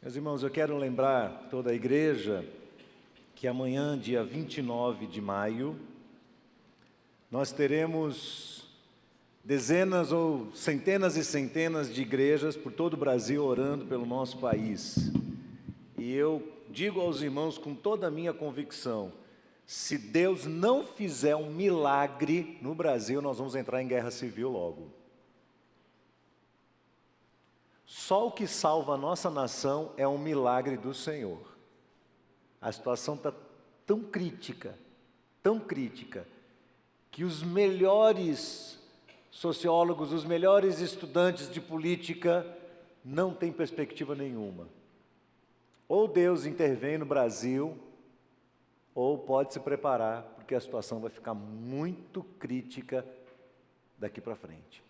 Meus irmãos, eu quero lembrar toda a igreja que amanhã, dia 29 de maio, nós teremos dezenas ou centenas e centenas de igrejas por todo o Brasil orando pelo nosso país. E eu digo aos irmãos com toda a minha convicção, se Deus não fizer um milagre no Brasil, nós vamos entrar em guerra civil logo. Só o que salva a nossa nação é um milagre do Senhor. A situação está tão crítica, que os melhores sociólogos, os melhores estudantes de política não têm perspectiva nenhuma. Ou Deus intervém no Brasil, ou pode se preparar, porque a situação vai ficar muito crítica daqui para frente.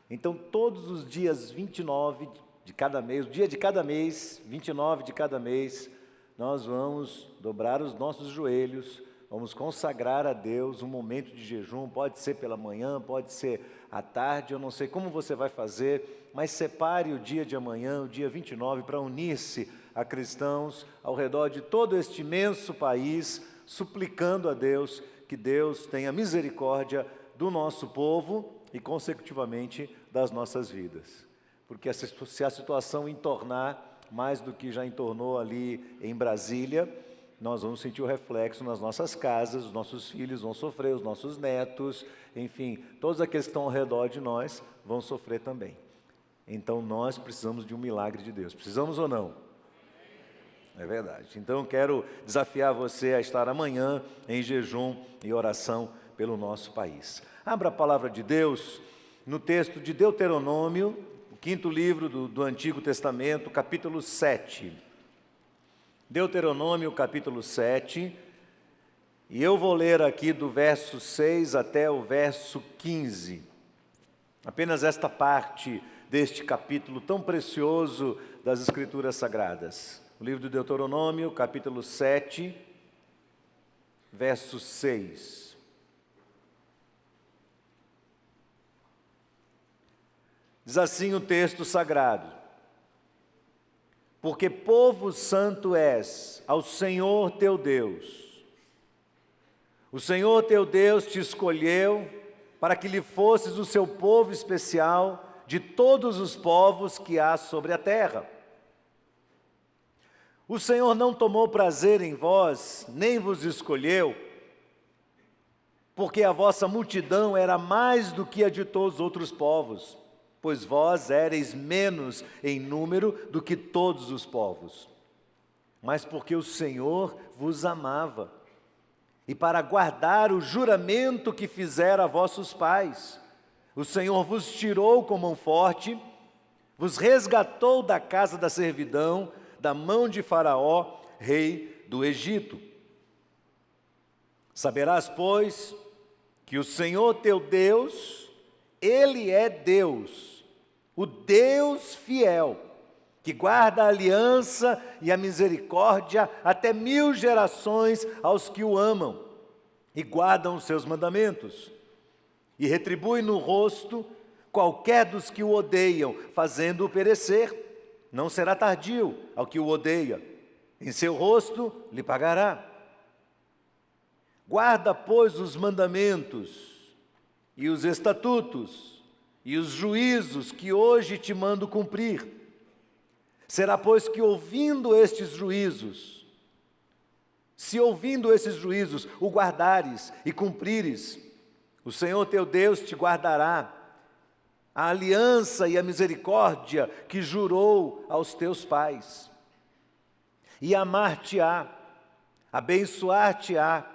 Então, todos os dias 29 de cada mês, o dia de cada mês, 29 de cada mês, nós vamos dobrar os nossos joelhos, vamos consagrar a Deus um momento de jejum, pode ser pela manhã, pode ser à tarde, eu não sei como você vai fazer, mas separe o dia de amanhã, o dia 29, para unir-se a cristãos ao redor de todo este imenso país, suplicando a Deus que Deus tenha misericórdia do nosso povo e, consecutivamente, das nossas vidas. Porque se a situação entornar mais do que já entornou ali em Brasília, nós vamos sentir o reflexo nas nossas casas, os nossos filhos vão sofrer, os nossos netos, enfim, todos aqueles que estão ao redor de nós vão sofrer também. Então, nós precisamos de um milagre de Deus. Precisamos ou não? É verdade. Então, eu quero desafiar você a estar amanhã em jejum e oração pelo nosso país. Abra a palavra de Deus no texto de Deuteronômio, o quinto livro do Antigo Testamento, capítulo 7. Deuteronômio, capítulo 7, e eu vou ler aqui do verso 6 até o verso 15. Apenas esta parte deste capítulo tão precioso das Escrituras Sagradas. O livro de Deuteronômio, capítulo 7, verso 6. Diz assim o texto sagrado: porque povo santo és ao Senhor teu Deus. O Senhor teu Deus te escolheu para que lhe fosses o seu povo especial de todos os povos que há sobre a terra. O Senhor não tomou prazer em vós, nem vos escolheu, porque a vossa multidão era mais do que a de todos os outros povos, pois vós éreis menos em número do que todos os povos, mas porque o Senhor vos amava, e para guardar o juramento que fizera a vossos pais, o Senhor vos tirou com mão forte, vos resgatou da casa da servidão, da mão de Faraó, rei do Egito. Saberás, pois, que o Senhor teu Deus, Ele é Deus, o Deus fiel, que guarda a aliança e a misericórdia até 1000 gerações aos que o amam e guardam os seus mandamentos, e retribui no rosto qualquer dos que o odeiam, fazendo-o perecer. Não será tardio ao que o odeia, em seu rosto lhe pagará. Guarda, pois, os mandamentos e os estatutos e os juízos que hoje te mando cumprir. Será, pois, que ouvindo estes juízos, se ouvindo esses juízos o guardares e cumprires, o Senhor teu Deus te guardará a aliança e a misericórdia que jurou aos teus pais, e amar-te-á, abençoar-te-á,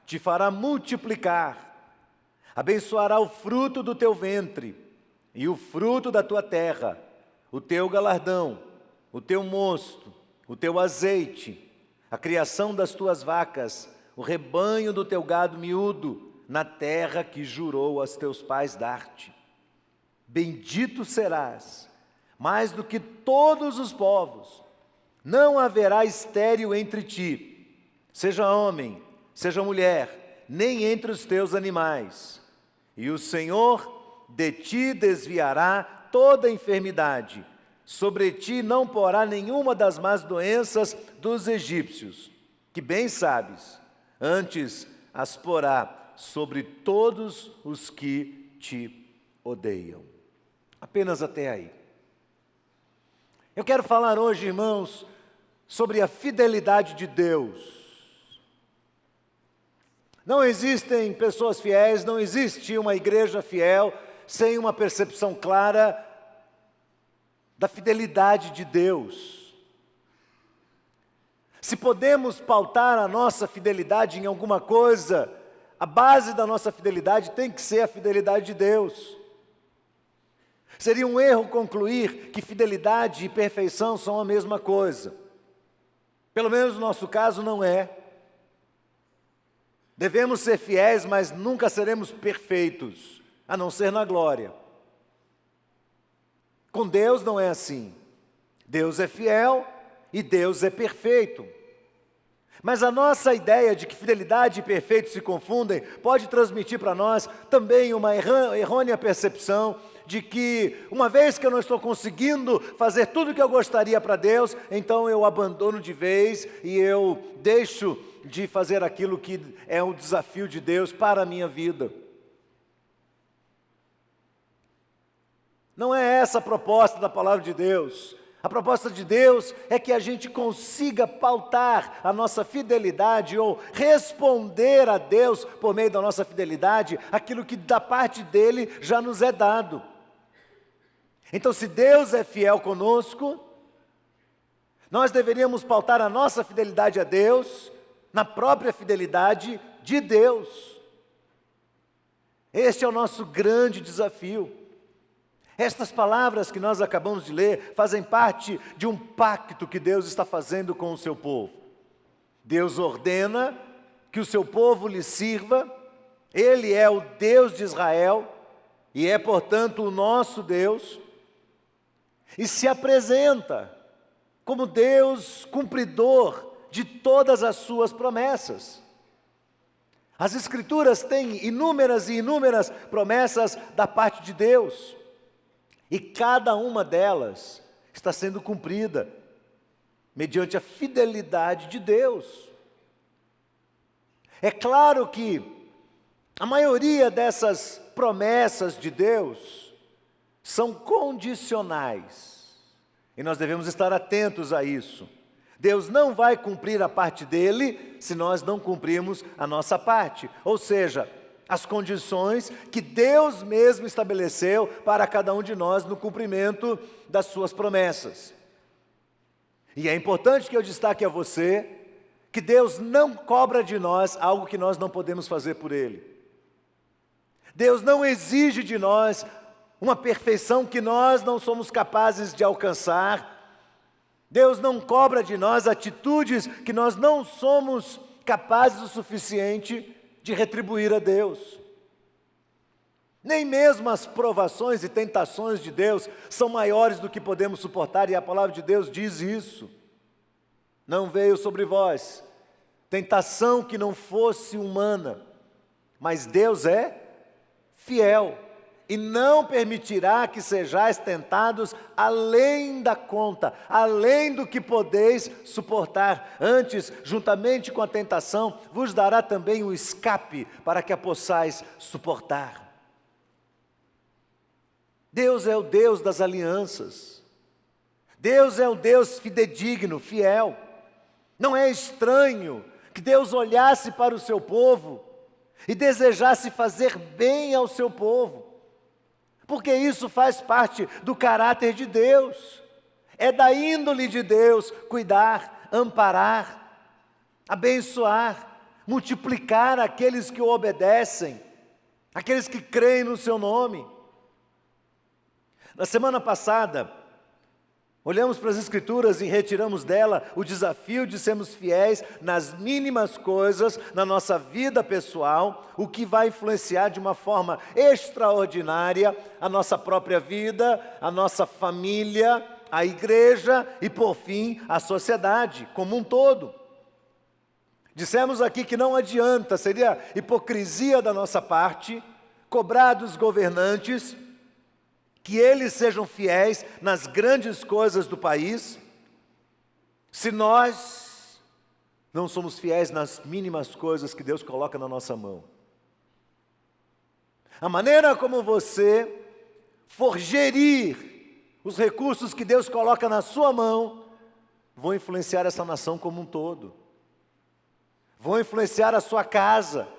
te fará multiplicar, abençoará o fruto do teu ventre, e o fruto da tua terra, o teu galardão, o teu mosto, o teu azeite, a criação das tuas vacas, o rebanho do teu gado miúdo, na terra que jurou aos teus pais dar-te. Bendito serás, mais do que todos os povos, não haverá estéril entre ti, seja homem, seja mulher, nem entre os teus animais, e o Senhor de ti desviará toda enfermidade, sobre ti não porá nenhuma das más doenças dos egípcios, que bem sabes, antes as porá sobre todos os que te odeiam. Apenas até aí. Eu quero falar hoje, irmãos, sobre a fidelidade de Deus. Não existem pessoas fiéis, não existe uma igreja fiel sem uma percepção clara da fidelidade de Deus. Se podemos pautar a nossa fidelidade em alguma coisa, a base da nossa fidelidade tem que ser a fidelidade de Deus. Seria um erro concluir que fidelidade e perfeição são a mesma coisa. Pelo menos no nosso caso não é. Devemos ser fiéis, mas nunca seremos perfeitos, a não ser na glória. Com Deus não é assim. Deus é fiel e Deus é perfeito. Mas a nossa ideia de que fidelidade e perfeito se confundem pode transmitir para nós também uma errônea percepção de que, uma vez que eu não estou conseguindo fazer tudo o que eu gostaria para Deus, então eu abandono de vez e eu deixo de fazer aquilo que é um desafio de Deus para a minha vida. Não é essa a proposta da palavra de Deus. A proposta de Deus é que a gente consiga pautar a nossa fidelidade ou responder a Deus por meio da nossa fidelidade aquilo que da parte dele já nos é dado. Então, se Deus é fiel conosco, nós deveríamos pautar a nossa fidelidade a Deus na própria fidelidade de Deus. Este é o nosso grande desafio. Estas palavras que nós acabamos de ler fazem parte de um pacto que Deus está fazendo com o seu povo. Deus ordena que o seu povo lhe sirva, Ele é o Deus de Israel e é, portanto, o nosso Deus, e se apresenta como Deus cumpridor de todas as suas promessas. As Escrituras têm inúmeras e inúmeras promessas da parte de Deus. E cada uma delas está sendo cumprida mediante a fidelidade de Deus. É claro que a maioria dessas promessas de Deus são condicionais. E nós devemos estar atentos a isso. Deus não vai cumprir a parte dele se nós não cumprirmos a nossa parte. Ou seja, as condições que Deus mesmo estabeleceu para cada um de nós no cumprimento das suas promessas. E é importante que eu destaque a você que Deus não cobra de nós algo que nós não podemos fazer por Ele. Deus não exige de nós uma perfeição que nós não somos capazes de alcançar. Deus não cobra de nós atitudes que nós não somos capazes o suficiente de retribuir a Deus. Nem mesmo as provações e tentações de Deus são maiores do que podemos suportar, e a palavra de Deus diz isso. Não veio sobre vós tentação que não fosse humana, mas Deus é fiel e não permitirá que sejais tentados além da conta, além do que podeis suportar. Antes, juntamente com a tentação, vos dará também o escape para que a possais suportar. Deus é o Deus das alianças. Deus é o Deus fidedigno, fiel. Não é estranho que Deus olhasse para o seu povo e desejasse fazer bem ao seu povo, porque isso faz parte do caráter de Deus. É da índole de Deus cuidar, amparar, abençoar, multiplicar aqueles que o obedecem, aqueles que creem no seu nome. Na semana passada, olhamos para as Escrituras e retiramos dela o desafio de sermos fiéis nas mínimas coisas, na nossa vida pessoal, o que vai influenciar de uma forma extraordinária a nossa própria vida, a nossa família, a igreja e, por fim, a sociedade como um todo. Dissemos aqui que não adianta, seria hipocrisia da nossa parte, cobrar dos governantes que eles sejam fiéis nas grandes coisas do país, se nós não somos fiéis nas mínimas coisas que Deus coloca na nossa mão? A maneira como você for gerir os recursos que Deus coloca na sua mão, vão influenciar essa nação como um todo. Vão influenciar a sua casa,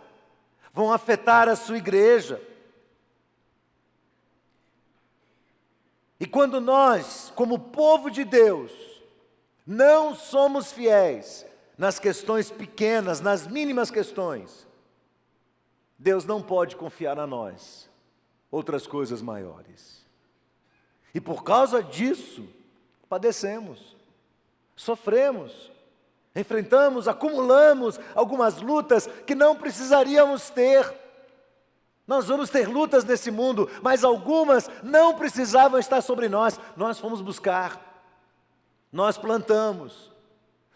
vão afetar a sua igreja. E quando nós, como povo de Deus, não somos fiéis nas questões pequenas, nas mínimas questões, Deus não pode confiar a nós outras coisas maiores. E por causa disso, padecemos, sofremos, enfrentamos, acumulamos algumas lutas que não precisaríamos ter. Nós vamos ter lutas nesse mundo, mas algumas não precisavam estar sobre nós. Nós fomos buscar, nós plantamos,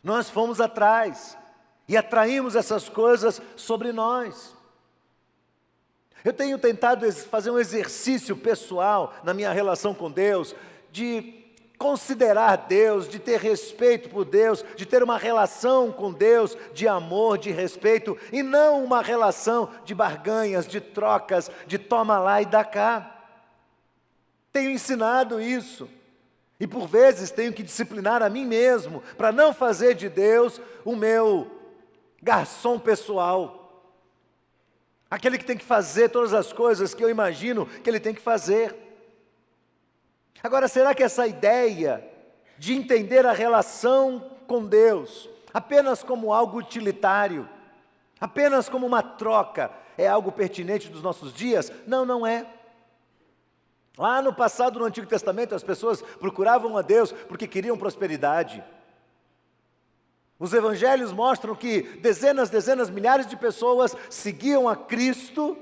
nós fomos atrás e atraímos essas coisas sobre nós. Eu tenho tentado fazer um exercício pessoal na minha relação com Deus, de considerar Deus, de ter respeito por Deus, de ter uma relação com Deus de amor, de respeito, e não uma relação de barganhas, de trocas, de toma lá e dá cá. Tenho ensinado isso, e por vezes tenho que disciplinar a mim mesmo, para não fazer de Deus o meu garçom pessoal, aquele que tem que fazer todas as coisas que eu imagino que ele tem que fazer. Agora, será que essa ideia de entender a relação com Deus apenas como algo utilitário, apenas como uma troca, é algo pertinente dos nossos dias? Não, não é. Lá no passado, no Antigo Testamento, as pessoas procuravam a Deus porque queriam prosperidade. Os evangelhos mostram que dezenas, milhares de pessoas seguiam a Cristo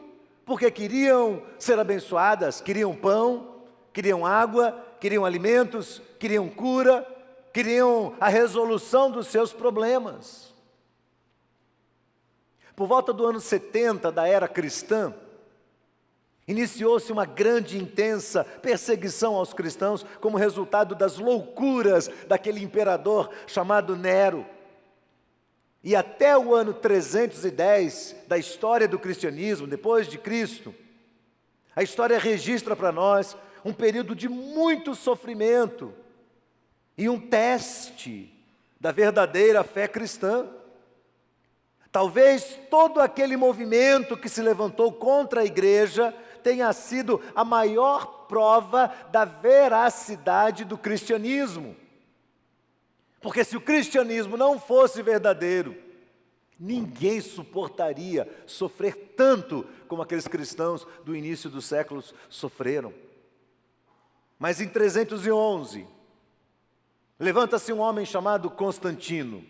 porque queriam ser abençoadas, queriam pão, queriam água, queriam alimentos, queriam cura, queriam a resolução dos seus problemas. Por volta do ano 70 da era cristã, iniciou-se uma grande e intensa perseguição aos cristãos como resultado das loucuras daquele imperador chamado Nero. E até o ano 310 da história do cristianismo, depois de Cristo, a história registra para nós um período de muito sofrimento e um teste da verdadeira fé cristã. Talvez todo aquele movimento que se levantou contra a igreja tenha sido a maior prova da veracidade do cristianismo. Porque se o cristianismo não fosse verdadeiro, ninguém suportaria sofrer tanto como aqueles cristãos do início dos séculos sofreram. Mas em 311, levanta-se um homem chamado Constantino.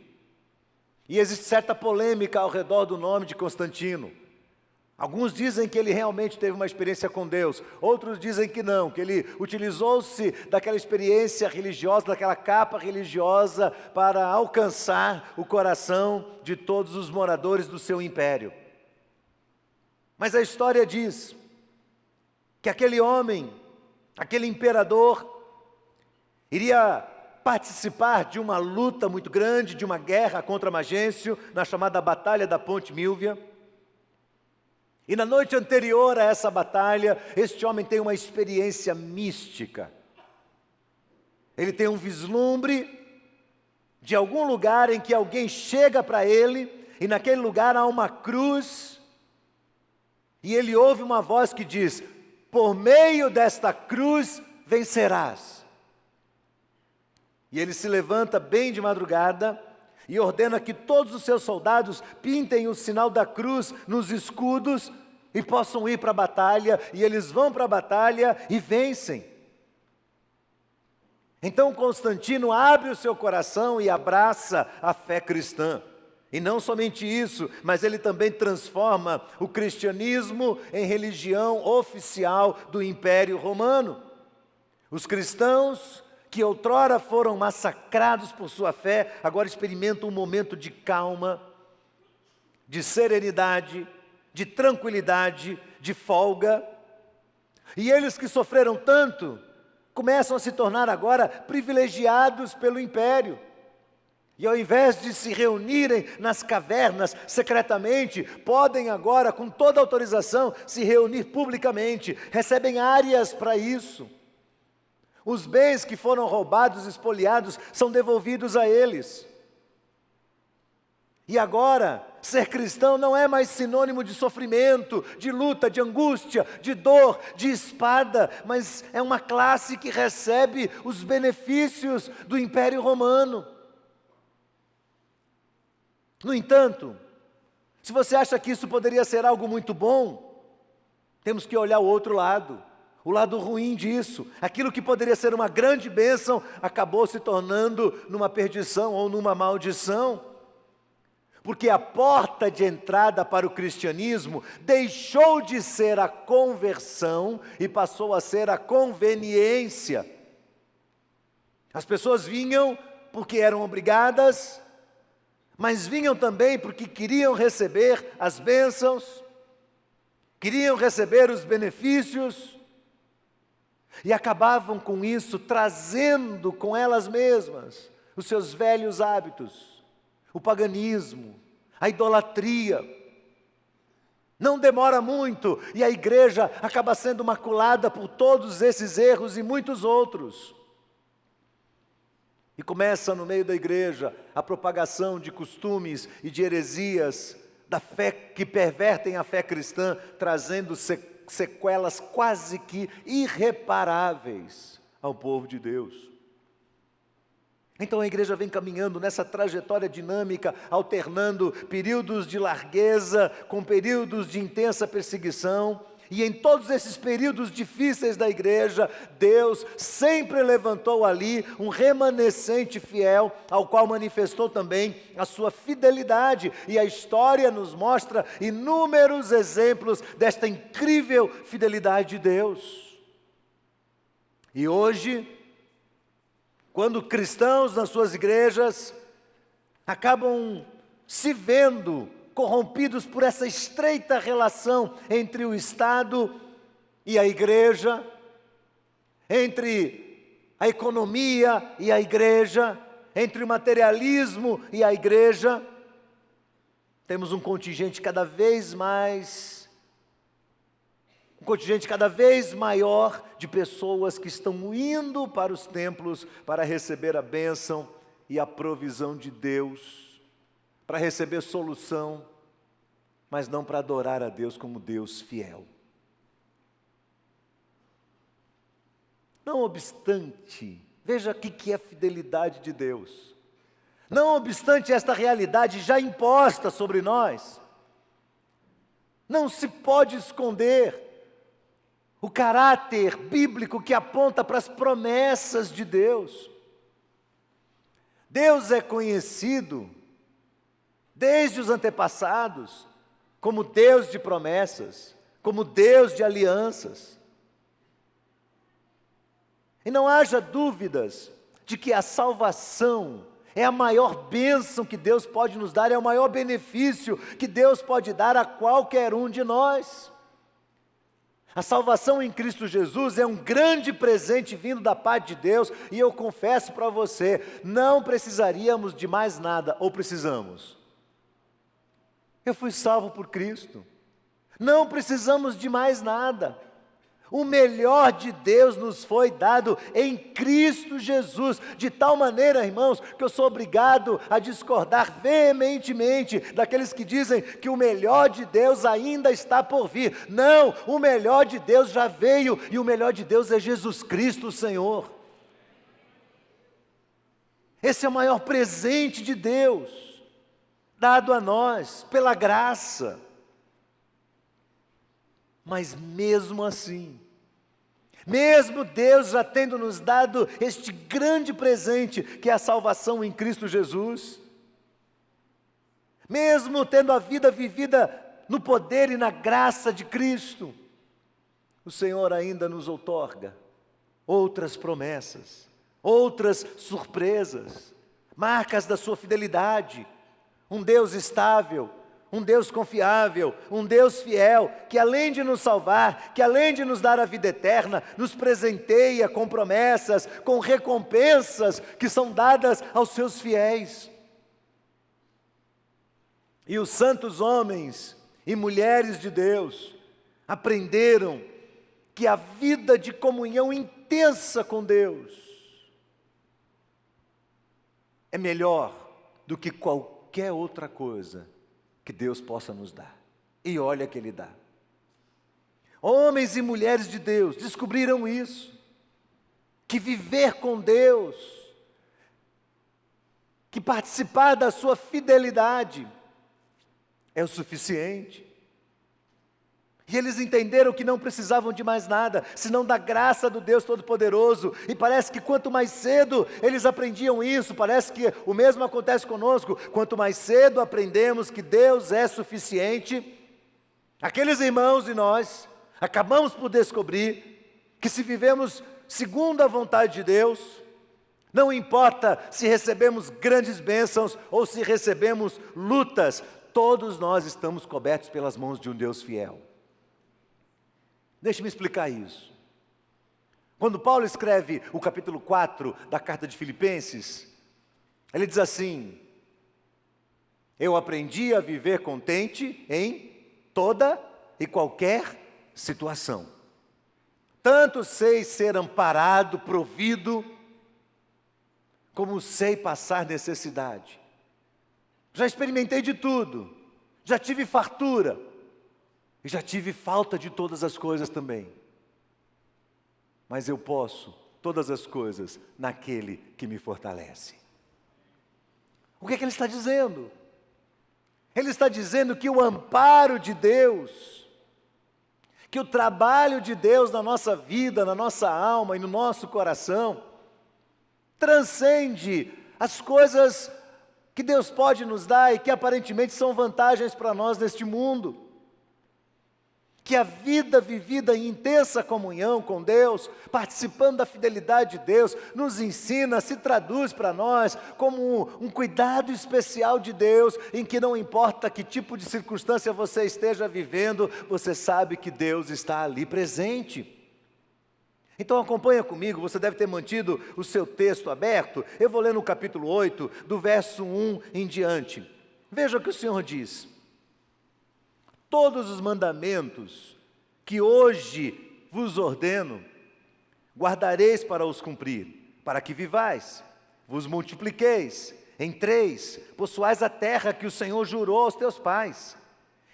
E existe certa polêmica ao redor do nome de Constantino. Alguns dizem que ele realmente teve uma experiência com Deus, outros dizem que não, que ele utilizou-se daquela experiência religiosa, daquela capa religiosa para alcançar o coração de todos os moradores do seu império. Mas a história diz que aquele homem, aquele imperador, iria participar de uma luta muito grande, de uma guerra contra Magêncio, na chamada Batalha da Ponte Milvia. E na noite anterior a essa batalha, este homem tem uma experiência mística. Ele tem um vislumbre de algum lugar em que alguém chega para ele, e naquele lugar há uma cruz, e ele ouve uma voz que diz: por meio desta cruz vencerás. E ele se levanta bem de madrugada e ordena que todos os seus soldados pintem o sinal da cruz nos escudos e possam ir para a batalha, e eles vão para a batalha e vencem. Então Constantino abre o seu coração e abraça a fé cristã. E não somente isso, mas ele também transforma o cristianismo em religião oficial do Império Romano. Os cristãos que outrora foram massacrados por sua fé, agora experimentam um momento de calma, de serenidade, de tranquilidade, de folga. E eles que sofreram tanto, começam a se tornar agora privilegiados pelo império. E ao invés de se reunirem nas cavernas secretamente, podem agora, com toda autorização, se reunir publicamente. Recebem áreas para isso. Os bens que foram roubados, espoliados, são devolvidos a eles. E agora, ser cristão não é mais sinônimo de sofrimento, de luta, de angústia, de dor, de espada, mas é uma classe que recebe os benefícios do Império Romano. No entanto, se você acha que isso poderia ser algo muito bom, temos que olhar o outro lado, o lado ruim disso. Aquilo que poderia ser uma grande bênção, acabou se tornando numa perdição ou numa maldição. Porque a porta de entrada para o cristianismo deixou de ser a conversão e passou a ser a conveniência. As pessoas vinham porque eram obrigadas, mas vinham também porque queriam receber as bênçãos, queriam receber os benefícios, e acabavam com isso trazendo com elas mesmas os seus velhos hábitos, o paganismo, a idolatria. Não demora muito e a igreja acaba sendo maculada por todos esses erros e muitos outros. E começa no meio da igreja a propagação de costumes e de heresias da fé que pervertem a fé cristã, trazendo sequelas quase que irreparáveis ao povo de Deus. Então a igreja vem caminhando nessa trajetória dinâmica, alternando períodos de largueza com períodos de intensa perseguição. E em todos esses períodos difíceis da igreja, Deus sempre levantou ali um remanescente fiel, ao qual manifestou também a sua fidelidade. E a história nos mostra inúmeros exemplos desta incrível fidelidade de Deus. E hoje, quando cristãos nas suas igrejas acabam se vendo corrompidos por essa estreita relação entre o Estado e a igreja, entre a economia e a igreja, entre o materialismo e a igreja, temos um contingente cada vez maior de pessoas que estão indo para os templos para receber a bênção e a provisão de Deus, para receber solução, mas não para adorar a Deus como Deus fiel. Não obstante, veja o que é a fidelidade de Deus. Não obstante esta realidade já imposta sobre nós, não se pode esconder o caráter bíblico que aponta para as promessas de Deus. Deus é conhecido desde os antepassados como Deus de promessas, como Deus de alianças. E não haja dúvidas de que a salvação é a maior bênção que Deus pode nos dar, é o maior benefício que Deus pode dar a qualquer um de nós. A salvação em Cristo Jesus é um grande presente vindo da parte de Deus, e eu confesso para você, não precisaríamos de mais nada, ou precisamos? Eu fui salvo por Cristo, não precisamos de mais nada. O melhor de Deus nos foi dado em Cristo Jesus, de tal maneira, irmãos, que eu sou obrigado a discordar veementemente daqueles que dizem que o melhor de Deus ainda está por vir. Não, o melhor de Deus já veio, e o melhor de Deus é Jesus Cristo, o Senhor. Esse é o maior presente de Deus, dado a nós, pela graça. Mas mesmo assim, mesmo Deus já tendo nos dado este grande presente, que é a salvação em Cristo Jesus, mesmo tendo a vida vivida no poder e na graça de Cristo, o Senhor ainda nos outorga outras promessas, outras surpresas, marcas da sua fidelidade, um Deus estável, um Deus confiável, um Deus fiel, que além de nos salvar, que além de nos dar a vida eterna, nos presenteia com promessas, com recompensas que são dadas aos seus fiéis. E os santos homens e mulheres de Deus aprenderam que a vida de comunhão intensa com Deus é melhor do que qualquer outra coisa que Deus possa nos dar. E olha que Ele dá. Homens e mulheres de Deus descobriram isso, que viver com Deus, que participar da sua fidelidade é o suficiente. E eles entenderam que não precisavam de mais nada, senão da graça do Deus Todo-Poderoso. E parece que quanto mais cedo eles aprendiam isso, parece que o mesmo acontece conosco. Quanto mais cedo aprendemos que Deus é suficiente, aqueles irmãos e nós acabamos por descobrir que se vivemos segundo a vontade de Deus, não importa se recebemos grandes bênçãos ou se recebemos lutas, todos nós estamos cobertos pelas mãos de um Deus fiel. Deixe-me explicar isso. Quando Paulo escreve o capítulo 4 da carta de Filipenses, ele diz assim: eu aprendi a viver contente em toda e qualquer situação. Tanto sei ser amparado, provido, como sei passar necessidade. Já experimentei de tudo, já tive fartura, e já tive falta de todas as coisas também. Mas eu posso todas as coisas naquele que me fortalece. O que é que ele está dizendo? Ele está dizendo que o amparo de Deus, que o trabalho de Deus na nossa vida, na nossa alma e no nosso coração, transcende as coisas que Deus pode nos dar e que aparentemente são vantagens para nós neste mundo. Que a vida vivida em intensa comunhão com Deus, participando da fidelidade de Deus, nos ensina, se traduz para nós como um cuidado especial de Deus, em que não importa que tipo de circunstância você esteja vivendo, você sabe que Deus está ali presente. Então acompanha comigo, você deve ter mantido o seu texto aberto. Eu vou ler no capítulo 8, do verso 1 em diante. Veja o que o Senhor diz: todos os mandamentos que hoje vos ordeno, guardareis para os cumprir, para que vivais, vos multipliqueis, entreis, possuais a terra que o Senhor jurou aos teus pais,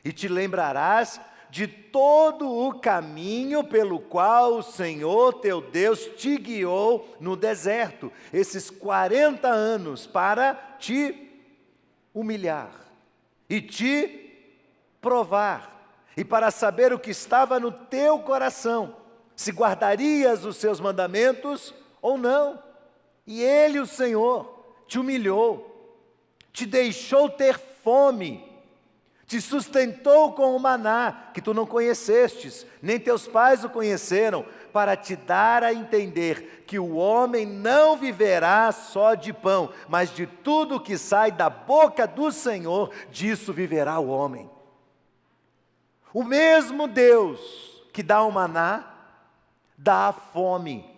e te lembrarás de todo o caminho pelo qual o Senhor teu Deus te guiou no deserto, esses 40 anos, para te humilhar e te provar, e para saber o que estava no teu coração, se guardarias os seus mandamentos ou não. E Ele, o Senhor, te humilhou, te deixou ter fome, te sustentou com o maná, que tu não conhecestes, nem teus pais o conheceram, para te dar a entender que o homem não viverá só de pão, mas de tudo que sai da boca do Senhor, disso viverá o homem. O mesmo Deus que dá o maná, dá a fome.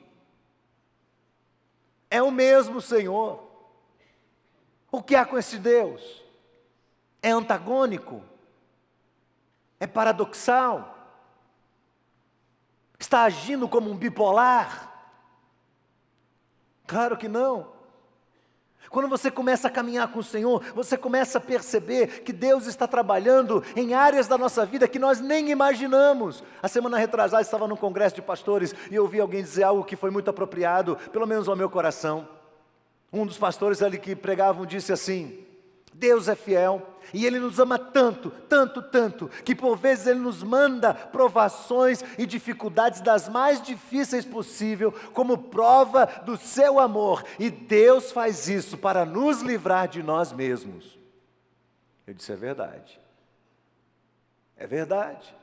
É o mesmo Senhor. O que há com esse Deus? É antagônico? É paradoxal? Está agindo como um bipolar? Claro que não. Quando você começa a caminhar com o Senhor, você começa a perceber que Deus está trabalhando em áreas da nossa vida que nós nem imaginamos. A semana retrasada estava num congresso de pastores e eu ouvi alguém dizer algo que foi muito apropriado, pelo menos ao meu coração. Um dos pastores ali que pregavam disse assim: Deus é fiel e Ele nos ama tanto, tanto, tanto, que por vezes Ele nos manda provações e dificuldades das mais difíceis possível, como prova do seu amor. E Deus faz isso para nos livrar de nós mesmos. Eu disse: é verdade. É verdade.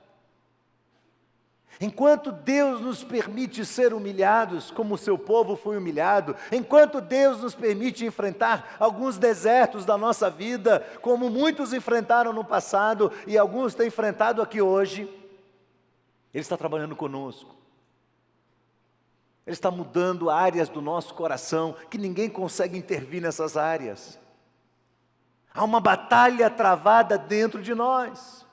Enquanto Deus nos permite ser humilhados, como o seu povo foi humilhado, enquanto Deus nos permite enfrentar alguns desertos da nossa vida, como muitos enfrentaram no passado e alguns têm enfrentado aqui hoje, Ele está trabalhando conosco. Ele está mudando áreas do nosso coração que ninguém consegue intervir nessas áreas. Há uma batalha travada dentro de nós.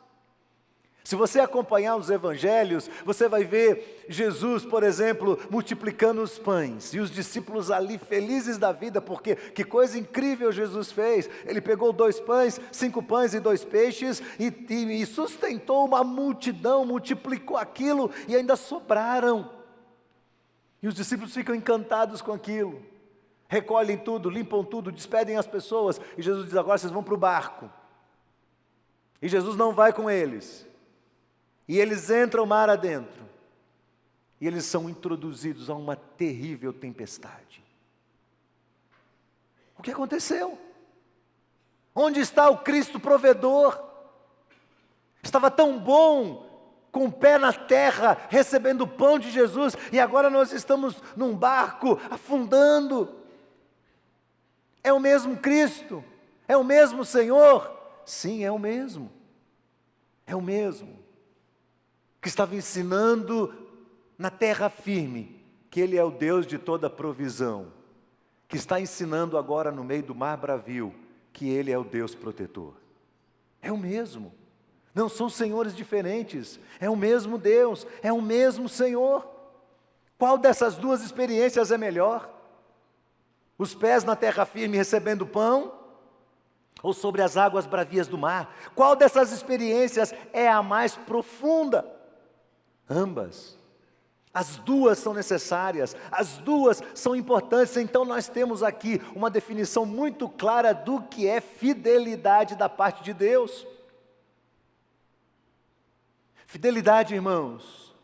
Se você acompanhar os evangelhos, você vai ver Jesus, por exemplo, multiplicando os pães. E os discípulos ali felizes da vida, porque que coisa incrível Jesus fez. Ele pegou 2 pães, 5 pães e 2 peixes e sustentou uma multidão, multiplicou aquilo e ainda sobraram. E os discípulos ficam encantados com aquilo. Recolhem tudo, limpam tudo, despedem as pessoas. E Jesus diz, agora vocês vão para o barco. E Jesus não vai com eles. E eles entram mar adentro. E eles são introduzidos a uma terrível tempestade. O que aconteceu? Onde está o Cristo provedor? Estava tão bom, com o pé na terra, recebendo o pão de Jesus, e agora nós estamos num barco, afundando. É o mesmo Cristo? É o mesmo Senhor? Sim, é o mesmo. É o mesmo. Que estava ensinando na terra firme, que Ele é o Deus de toda provisão. Que está ensinando agora no meio do mar bravio, que Ele é o Deus protetor. É o mesmo. Não são senhores diferentes, é o mesmo Deus, é o mesmo Senhor. Qual dessas duas experiências é melhor? Os pés na terra firme recebendo pão? Ou sobre as águas bravias do mar? Qual dessas experiências é a mais profunda? Ambas. As duas são necessárias, as duas são importantes. Então nós temos aqui uma definição muito clara do que é fidelidade da parte de Deus. Fidelidade, irmãos,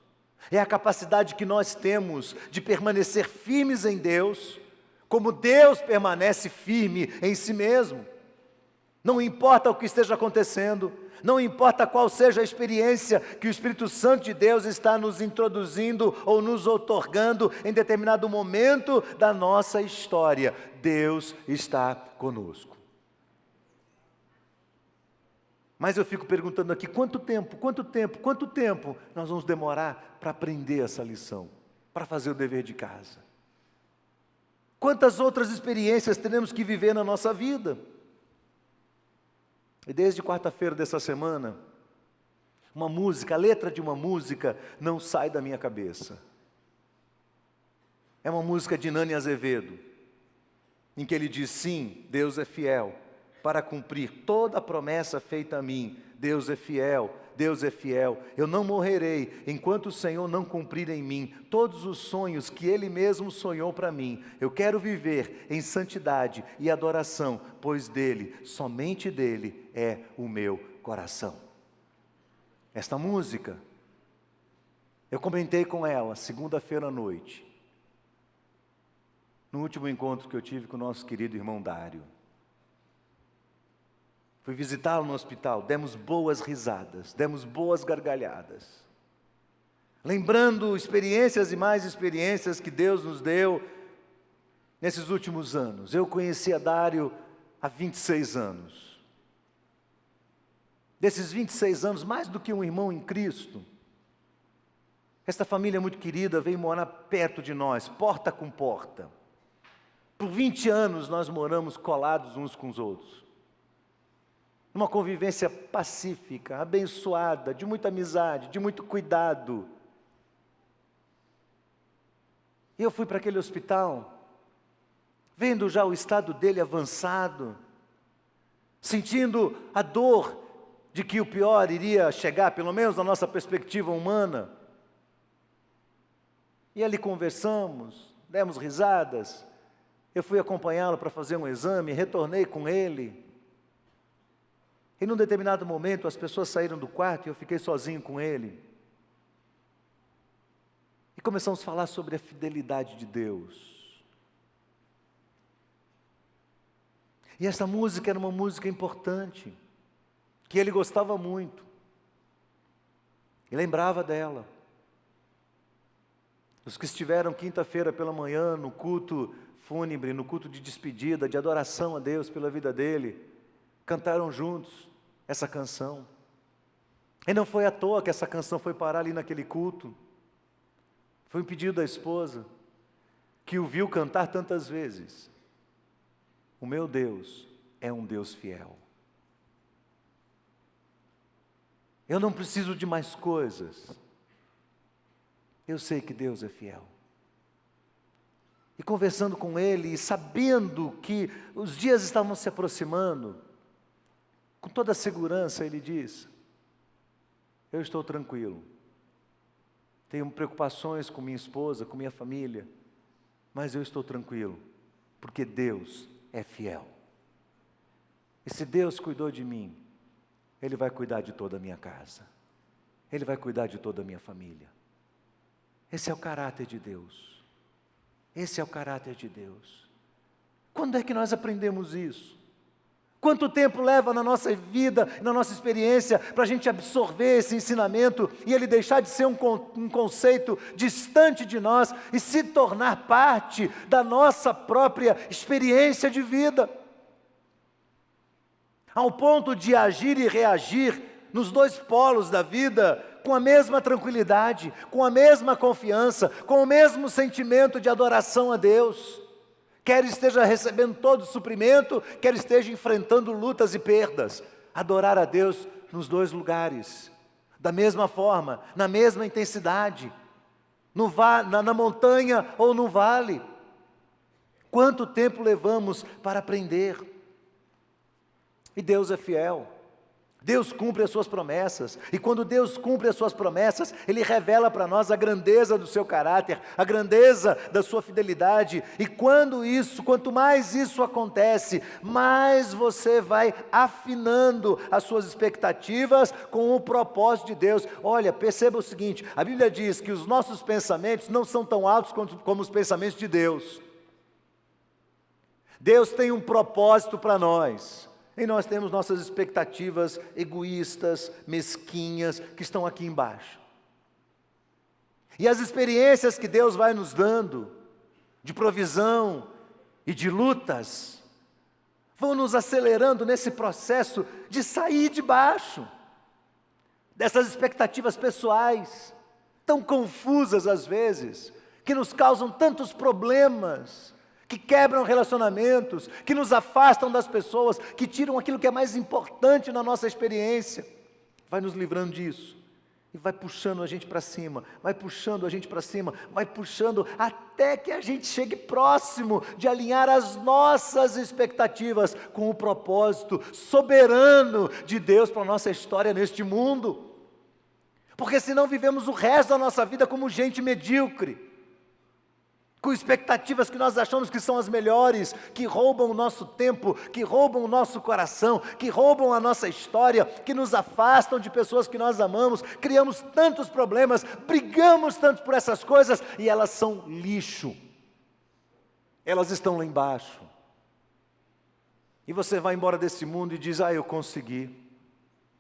é a capacidade que nós temos de permanecer firmes em Deus, como Deus permanece firme em si mesmo. Não importa o que esteja acontecendo, não importa qual seja a experiência que o Espírito Santo de Deus está nos introduzindo ou nos outorgando em determinado momento da nossa história, Deus está conosco. Mas eu fico perguntando aqui, quanto tempo nós vamos demorar para aprender essa lição, para fazer o dever de casa? Quantas outras experiências teremos que viver na nossa vida? E desde quarta-feira dessa semana, uma música, a letra de uma música não sai da minha cabeça. É uma música de Nani Azevedo, em que ele diz, sim, Deus é fiel para cumprir toda a promessa feita a mim. Deus é fiel, Deus é fiel. Eu não morrerei enquanto o Senhor não cumprir em mim todos os sonhos que Ele mesmo sonhou para mim. Eu quero viver em santidade e adoração, pois dele, somente dele é o meu coração. Esta música, eu comentei com ela segunda-feira à noite, no último encontro que eu tive com o nosso querido irmão Dário. Fui visitá-lo no hospital, demos boas risadas, demos boas gargalhadas. Lembrando experiências e mais experiências que Deus nos deu nesses últimos anos. Eu conheci a Dário há 26 anos. Desses 26 anos, mais do que um irmão em Cristo, esta família muito querida veio morar perto de nós, porta com porta. Por 20 anos nós moramos colados uns com os outros. Uma convivência pacífica, abençoada, de muita amizade, de muito cuidado. E eu fui para aquele hospital, vendo já o estado dele avançado, sentindo a dor de que o pior iria chegar, pelo menos na nossa perspectiva humana. E ali conversamos, demos risadas. Eu fui acompanhá-lo para fazer um exame, retornei com ele. E num determinado momento as pessoas saíram do quarto e eu fiquei sozinho com ele. E começamos a falar sobre a fidelidade de Deus. E essa música era uma música importante, que ele gostava muito. E lembrava dela. Os que estiveram quinta-feira pela manhã no culto fúnebre, no culto de despedida, de adoração a Deus pela vida dele, cantaram juntos essa canção. E não foi à toa que essa canção foi parar ali naquele culto. Foi um pedido da esposa, que o viu cantar tantas vezes. O meu Deus é um Deus fiel. Eu não preciso de mais coisas. Eu sei que Deus é fiel. E conversando com ele, e sabendo que os dias estavam se aproximando, com toda a segurança ele diz: eu estou tranquilo. Tenho preocupações com minha esposa, com minha família, mas eu estou tranquilo, porque Deus é fiel. E se Deus cuidou de mim, Ele vai cuidar de toda a minha casa. Ele vai cuidar de toda a minha família. Esse é o caráter de Deus. Esse é o caráter de Deus. Quando é que nós aprendemos isso? Quanto tempo leva na nossa vida, na nossa experiência, para a gente absorver esse ensinamento e ele deixar de ser um conceito distante de nós e se tornar parte da nossa própria experiência de vida? Ao ponto de agir e reagir nos dois polos da vida, com a mesma tranquilidade, com a mesma confiança, com o mesmo sentimento de adoração a Deus. Quer esteja recebendo todo o suprimento, quer esteja enfrentando lutas e perdas. Adorar a Deus nos dois lugares, da mesma forma, na mesma intensidade, na montanha ou no vale. Quanto tempo levamos para aprender? E Deus é fiel. Deus cumpre as suas promessas, e quando Deus cumpre as suas promessas, Ele revela para nós a grandeza do seu caráter, a grandeza da sua fidelidade, e quanto mais isso acontece, mais você vai afinando as suas expectativas com o propósito de Deus. Olha, perceba o seguinte, a Bíblia diz que os nossos pensamentos não são tão altos como os pensamentos de Deus. Deus tem um propósito para nós. E nós temos nossas expectativas egoístas, mesquinhas, que estão aqui embaixo. E as experiências que Deus vai nos dando, de provisão e de lutas, vão nos acelerando nesse processo de sair de baixo, dessas expectativas pessoais, tão confusas às vezes, que nos causam tantos problemas, que quebram relacionamentos, que nos afastam das pessoas, que tiram aquilo que é mais importante na nossa experiência. Vai nos livrando disso, e vai puxando a gente para cima, vai puxando a gente para cima, vai puxando até que a gente chegue próximo de alinhar as nossas expectativas com o propósito soberano de Deus para a nossa história neste mundo. Porque senão vivemos o resto da nossa vida como gente medíocre, com expectativas que nós achamos que são as melhores, que roubam o nosso tempo, que roubam o nosso coração, que roubam a nossa história, que nos afastam de pessoas que nós amamos, criamos tantos problemas, brigamos tanto por essas coisas, e elas são lixo, elas estão lá embaixo, e você vai embora desse mundo e diz: eu consegui,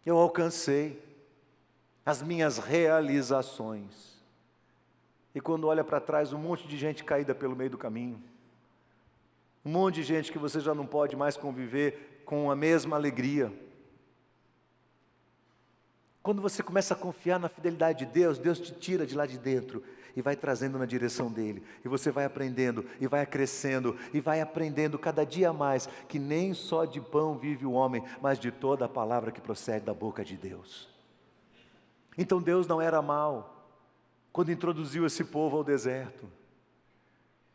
eu alcancei as minhas realizações. E quando olha para trás, um monte de gente caída pelo meio do caminho. Um monte de gente que você já não pode mais conviver com a mesma alegria. Quando você começa a confiar na fidelidade de Deus, Deus te tira de lá de dentro e vai trazendo na direção dEle. E você vai aprendendo, e vai crescendo, e vai aprendendo cada dia mais que nem só de pão vive o homem, mas de toda a palavra que procede da boca de Deus. Então Deus não era mau quando introduziu esse povo ao deserto.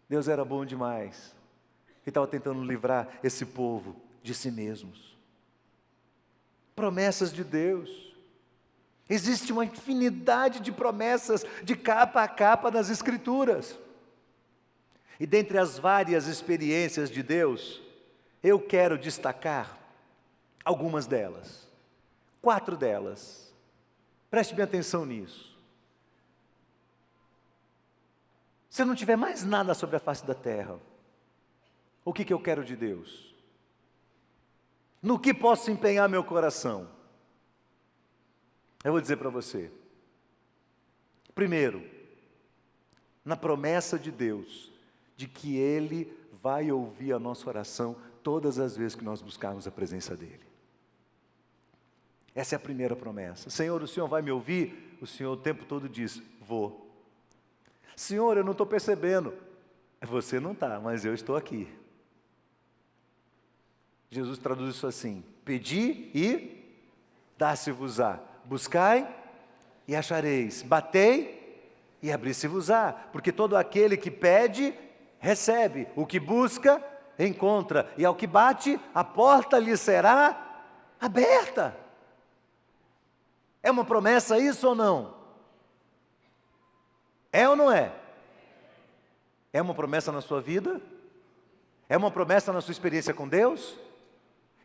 Deus era bom demais e estava tentando livrar esse povo de si mesmos. Promessas de Deus. Existe uma infinidade de promessas de capa a capa nas Escrituras. E dentre as várias experiências de Deus, eu quero destacar algumas delas. 4 delas. Preste bem atenção nisso. Se não tiver mais nada sobre a face da terra, o que eu quero de Deus? No que posso empenhar meu coração? Eu vou dizer para você. Primeiro, na promessa de Deus, de que Ele vai ouvir a nossa oração todas as vezes que nós buscarmos a presença dEle. Essa é a primeira promessa. Senhor, o Senhor vai me ouvir? O Senhor o tempo todo diz, vou. Senhor, eu não estou percebendo. Você não está, mas eu estou aqui. Jesus traduz isso assim, pedi e dá-se-vos-á. Buscai e achareis. Batei e abri-se-vos-á. Porque todo aquele que pede, recebe. O que busca, encontra. E ao que bate, a porta lhe será aberta. É uma promessa isso ou não? É ou não é? É uma promessa na sua vida? É uma promessa na sua experiência com Deus?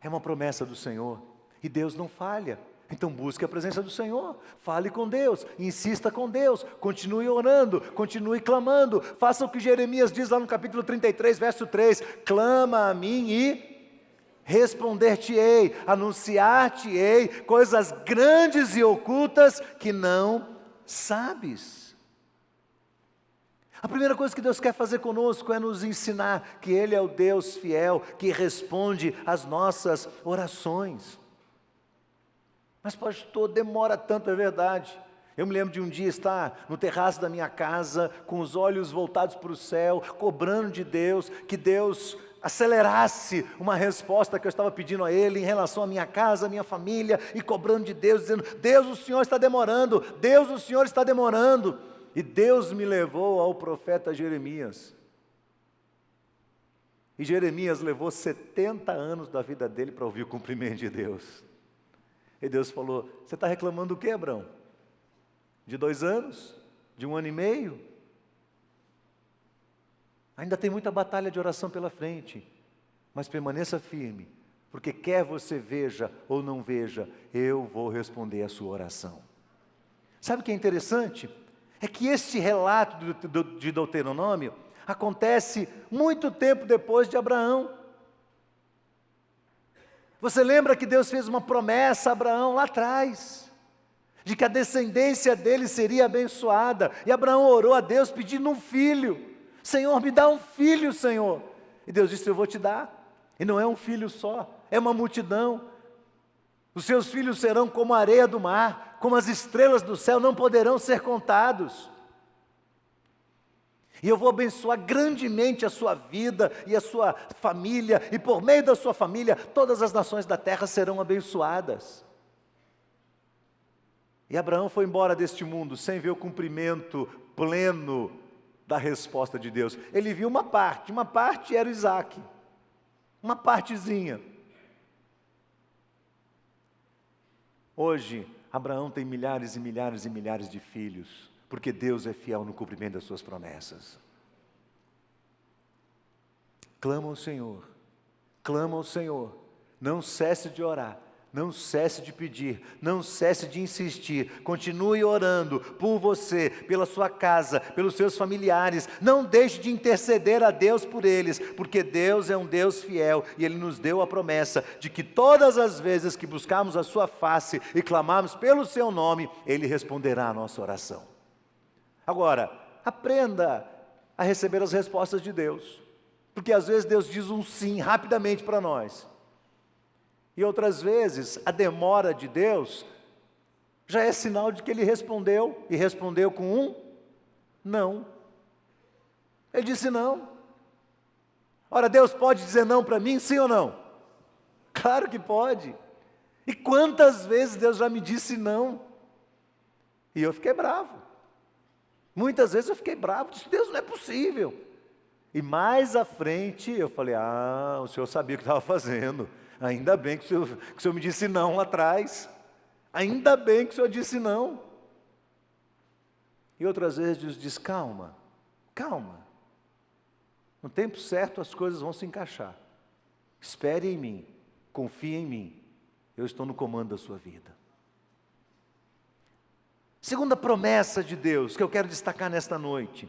É uma promessa do Senhor. E Deus não falha. Então busque a presença do Senhor. Fale com Deus. Insista com Deus. Continue orando. Continue clamando. Faça o que Jeremias diz lá no capítulo 33, verso 3. Clama a mim e responder-te-ei, anunciar-te-ei coisas grandes e ocultas que não sabes. A primeira coisa que Deus quer fazer conosco é nos ensinar que Ele é o Deus fiel, que responde às nossas orações. Mas pastor, demora tanto, é verdade. Eu me lembro de um dia estar no terraço da minha casa, com os olhos voltados para o céu, cobrando de Deus, que Deus acelerasse uma resposta que eu estava pedindo a Ele em relação à minha casa, à minha família, e cobrando de Deus, dizendo, Deus, o Senhor está demorando, Deus, o Senhor está demorando. E Deus me levou ao profeta Jeremias. E Jeremias levou 70 anos da vida dele para ouvir o cumprimento de Deus. E Deus falou, você está reclamando do quê, Abraão? De 2 anos? De 1 ano e meio? Ainda tem muita batalha de oração pela frente, mas permaneça firme, porque quer você veja ou não veja, eu vou responder a sua oração. Sabe o que é interessante? É que este relato de Deuteronômio acontece muito tempo depois de Abraão. Você lembra que Deus fez uma promessa a Abraão lá atrás, de que a descendência dele seria abençoada, e Abraão orou a Deus pedindo um filho. Senhor, me dá um filho, Senhor. E Deus disse, eu vou te dar. E não é um filho só, é uma multidão. Os seus filhos serão como a areia do mar, como as estrelas do céu, não poderão ser contados. E eu vou abençoar grandemente a sua vida e a sua família, e por meio da sua família, todas as nações da terra serão abençoadas. E Abraão foi embora deste mundo sem ver o cumprimento pleno da resposta de Deus. Ele viu uma parte era Isaac, uma partezinha. Hoje, Abraão tem milhares e milhares e milhares de filhos, porque Deus é fiel no cumprimento das suas promessas. Clama ao Senhor, não cesse de orar, não cesse de pedir, não cesse de insistir, continue orando por você, pela sua casa, pelos seus familiares, não deixe de interceder a Deus por eles, porque Deus é um Deus fiel e Ele nos deu a promessa de que todas as vezes que buscarmos a sua face e clamarmos pelo seu nome, Ele responderá a nossa oração. Agora, aprenda a receber as respostas de Deus, porque às vezes Deus diz um sim rapidamente para nós, e outras vezes a demora de Deus já é sinal de que Ele respondeu, e respondeu com um não. Ele disse não. Ora, Deus pode dizer não para mim, sim ou não? Claro que pode. E quantas vezes Deus já me disse não, e eu fiquei bravo. Muitas vezes eu fiquei bravo, disse, Deus, não é possível. E mais à frente eu falei, o Senhor sabia o que estava fazendo. Ainda bem que o Senhor me disse não lá atrás. Ainda bem que o Senhor disse não. E outras vezes Deus diz, calma. No tempo certo as coisas vão se encaixar. Espere em mim, confie em mim. Eu estou no comando da sua vida. Segunda promessa de Deus que eu quero destacar nesta noite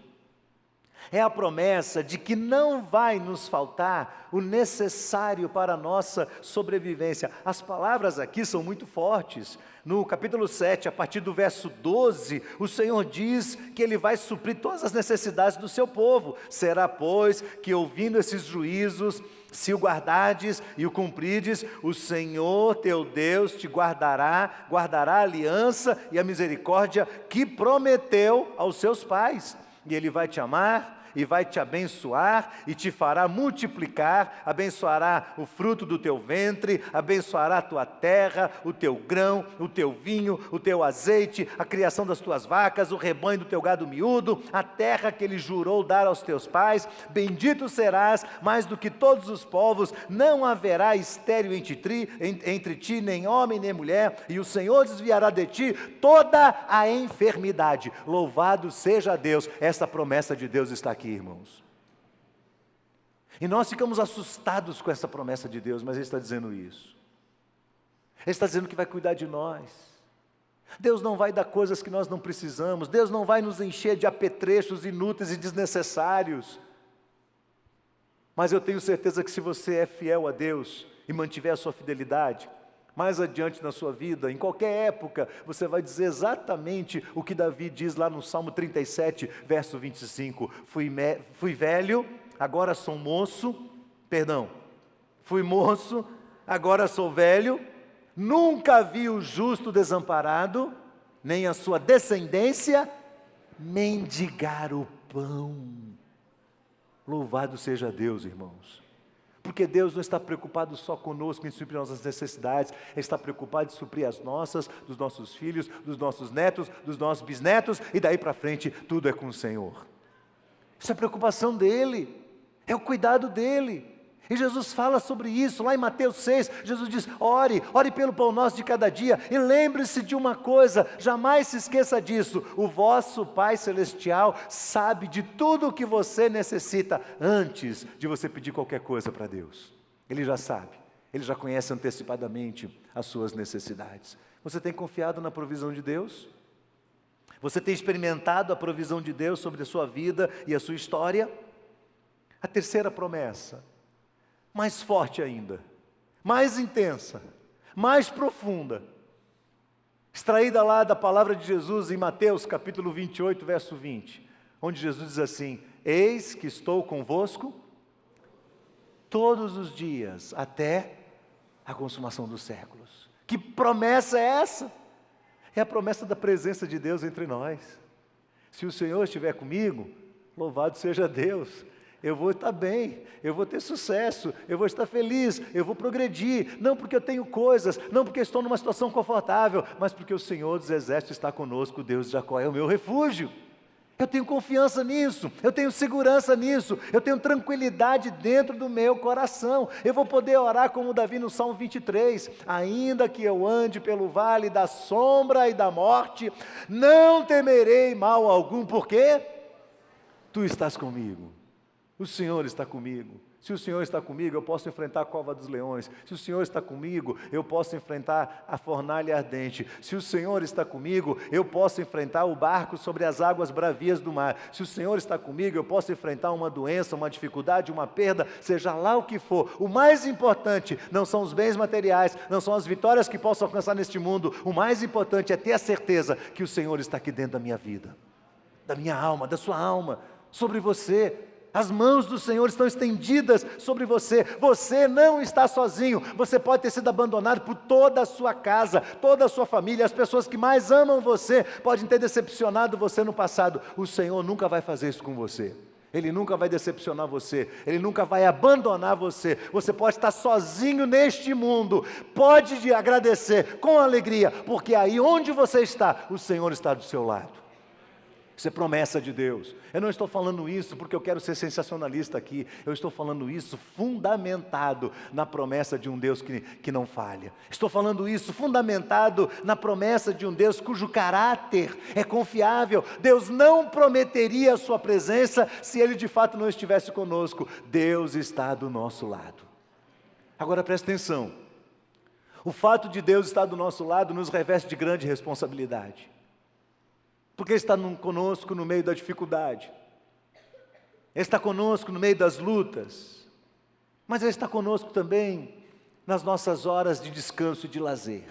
É a promessa de que não vai nos faltar o necessário para a nossa sobrevivência. As palavras aqui são muito fortes. No capítulo 7, a partir do verso 12, o Senhor diz que Ele vai suprir todas as necessidades do seu povo. Será, pois, que ouvindo esses juízos, se o guardardes e o cumprides, o Senhor teu Deus te guardará a aliança e a misericórdia que prometeu aos seus pais. E Ele vai te amar e vai te abençoar e te fará multiplicar, abençoará o fruto do teu ventre, abençoará a tua terra, o teu grão, o teu vinho, o teu azeite, a criação das tuas vacas, o rebanho do teu gado miúdo, a terra que Ele jurou dar aos teus pais. Bendito serás mais do que todos os povos, não haverá estéril entre ti, nem homem nem mulher, e o Senhor desviará de ti toda a enfermidade. Louvado seja Deus, essa promessa de Deus está aqui, irmãos. E nós ficamos assustados com essa promessa de Deus, mas Ele está dizendo isso. Ele está dizendo que vai cuidar de nós. Deus não vai dar coisas que nós não precisamos. Deus não vai nos encher de apetrechos inúteis e desnecessários. Mas eu tenho certeza que se você é fiel a Deus e mantiver a sua fidelidade, mais adiante na sua vida, em qualquer época, você vai dizer exatamente o que Davi diz lá no Salmo 37, verso 25. Fui velho, agora sou moço, fui moço, agora sou velho, nunca vi o justo desamparado, nem a sua descendência mendigar o pão. Louvado seja Deus, irmãos. Porque Deus não está preocupado só conosco em suprir nossas necessidades, Ele está preocupado em suprir as nossas, dos nossos filhos, dos nossos netos, dos nossos bisnetos, e daí para frente tudo é com o Senhor. Isso é a preocupação dEle, é o cuidado dEle. E Jesus fala sobre isso, lá em Mateus 6, Jesus diz, ore pelo pão nosso de cada dia, e lembre-se de uma coisa, jamais se esqueça disso, o vosso Pai Celestial sabe de tudo o que você necessita, antes de você pedir qualquer coisa para Deus. Ele já sabe, Ele já conhece antecipadamente as suas necessidades. Você tem confiado na provisão de Deus? Você tem experimentado a provisão de Deus sobre a sua vida e a sua história? A terceira promessa, mais forte ainda, mais intensa, mais profunda, extraída lá da palavra de Jesus em Mateus capítulo 28, verso 20, onde Jesus diz assim, eis que estou convosco todos os dias, até a consumação dos séculos. Que promessa é essa? É a promessa da presença de Deus entre nós. Se o Senhor estiver comigo, louvado seja Deus. Eu vou estar bem, eu vou ter sucesso, eu vou estar feliz, eu vou progredir, não porque eu tenho coisas, não porque estou numa situação confortável, mas porque o Senhor dos Exércitos está conosco, o Deus de Jacó é o meu refúgio. Eu tenho confiança nisso, eu tenho segurança nisso, eu tenho tranquilidade dentro do meu coração. Eu vou poder orar como Davi no Salmo 23, ainda que eu ande pelo vale da sombra e da morte, não temerei mal algum, porque Tu estás comigo. O Senhor está comigo. Se o Senhor está comigo, eu posso enfrentar a cova dos leões. Se o Senhor está comigo, eu posso enfrentar a fornalha ardente. Se o Senhor está comigo, eu posso enfrentar o barco sobre as águas bravias do mar. Se o Senhor está comigo, eu posso enfrentar uma doença, uma dificuldade, uma perda, seja lá o que for. O mais importante não são os bens materiais, não são as vitórias que posso alcançar neste mundo. O mais importante é ter a certeza que o Senhor está aqui dentro da minha vida, da minha alma, da sua alma, sobre você. As mãos do Senhor estão estendidas sobre você. Você não está sozinho. Você pode ter sido abandonado por toda a sua casa, toda a sua família. As pessoas que mais amam você podem ter decepcionado você no passado. O Senhor nunca vai fazer isso com você. Ele nunca vai decepcionar você. Ele nunca vai abandonar você. Você pode estar sozinho neste mundo. Pode agradecer com alegria, porque aí onde você está, o Senhor está do seu lado. Isso é promessa de Deus. Eu não estou falando isso porque eu quero ser sensacionalista aqui. Eu estou falando isso fundamentado na promessa de um Deus que não falha. Estou falando isso fundamentado na promessa de um Deus cujo caráter é confiável. Deus não prometeria a sua presença se Ele de fato não estivesse conosco. Deus está do nosso lado. Agora presta atenção. O fato de Deus estar do nosso lado nos reveste de grande responsabilidade. Porque Ele está conosco no meio da dificuldade. Ele está conosco no meio das lutas, mas Ele está conosco também nas nossas horas de descanso e de lazer.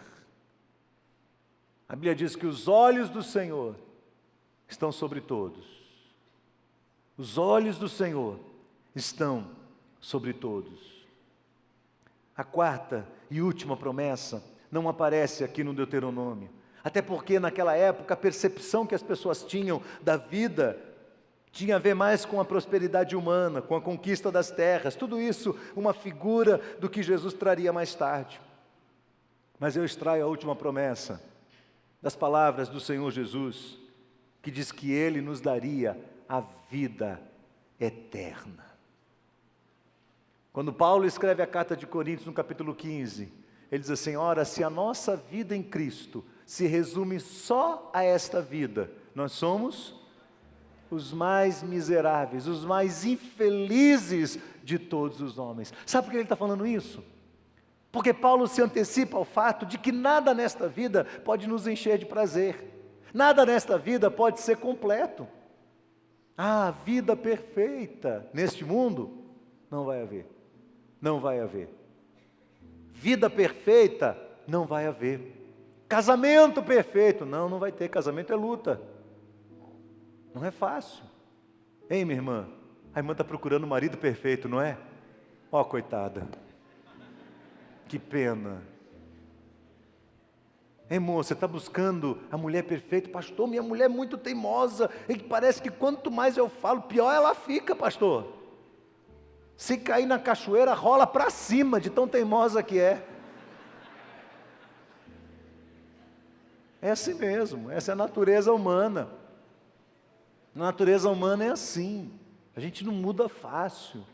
A Bíblia diz que os olhos do Senhor estão sobre todos. Os olhos do Senhor estão sobre todos. A quarta e última promessa não aparece aqui no Deuteronômio, até porque naquela época a percepção que as pessoas tinham da vida tinha a ver mais com a prosperidade humana, com a conquista das terras, tudo isso uma figura do que Jesus traria mais tarde. Mas eu extraio a última promessa das palavras do Senhor Jesus, que diz que Ele nos daria a vida eterna. Quando Paulo escreve a carta de Coríntios no capítulo 15, ele diz assim: ora, se a nossa vida em Cristo se resume só a esta vida, nós somos os mais miseráveis, os mais infelizes de todos os homens. Sabe por que ele está falando isso? Porque Paulo se antecipa ao fato de que nada nesta vida pode nos encher de prazer, nada nesta vida pode ser completo. A vida perfeita neste mundo não vai haver, não vai haver. Vida perfeita não vai haver. Casamento perfeito, não vai ter. Casamento é luta. Não é fácil. Hein, minha irmã? A irmã está procurando um marido perfeito, não é? Ó, coitada. Que pena. Hein, moça, você está buscando a mulher perfeita? Pastor, minha mulher é muito teimosa. E parece que quanto mais eu falo, pior ela fica, pastor. Se cair na cachoeira, rola para cima de tão teimosa que é. É assim mesmo, essa é a natureza humana. A natureza humana é assim, a gente não muda fácil.